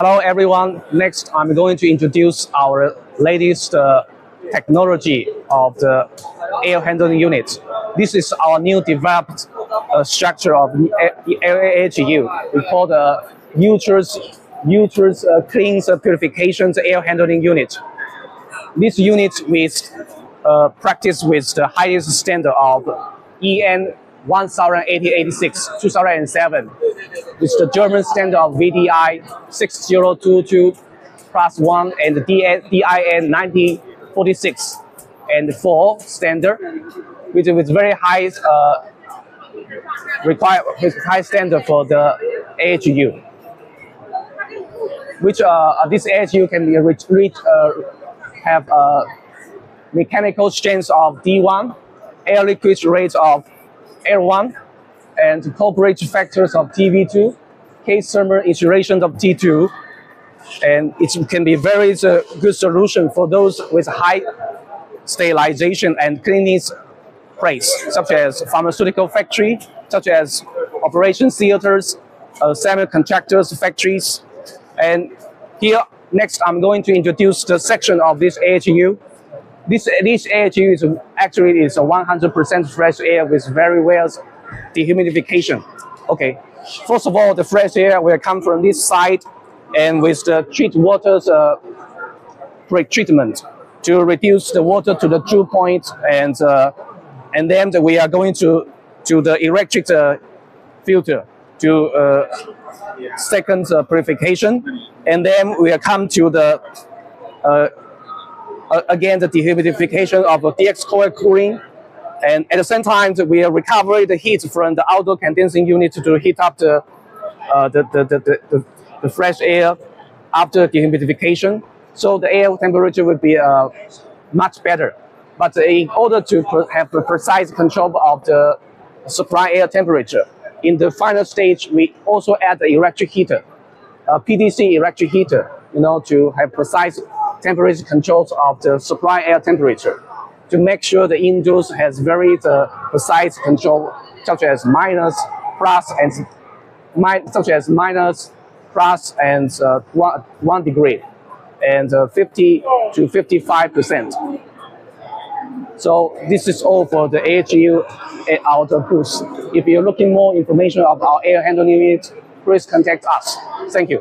Hello everyone, next I'm going to introduce our latest technology of the air handling unit. This is our new developed structure of the AHU. We call the Uterus Clean Purification Air Handling Unit. This unit with practice with the highest standard of EN 1086 2007 with the German standard of VDI 6022 plus 1 and the DIN 1946 and 4 standard with very high high standard for the AHU, which this AHU can be have mechanical strength of D1, air liquid rate of L1, and corporate factors of TV2, case thermal insulation of T2, and it can be very good solution for those with high sterilization and cleanliness place, such as pharmaceutical factory, such as operation theaters, semiconductors factories. And here, next I'm going to introduce the section of this AHU. This AHU is actually 100% fresh air with very well dehumidification. Okay, first of all, the fresh air will come from this side, and with the treat water's pre-treatment to reduce the water to the dew point, and then we are going to the electric filter to second purification, and then we will come to the again the dehumidification of the DX coil cooling, and at the same time we are recovering the heat from the outdoor condensing unit to heat up the fresh air after dehumidification. So the air temperature will be much better. But in order to have the precise control of the supply air temperature, in the final stage we also add the electric heater, PDC electric heater, to have precise temperature controls of the supply air temperature, to make sure the indoors has very precise control, such as minus, plus, and one degree, and 50 to 55%. So this is all for the AHU at our booth. If you're looking more information about our air handling unit, please contact us. Thank you.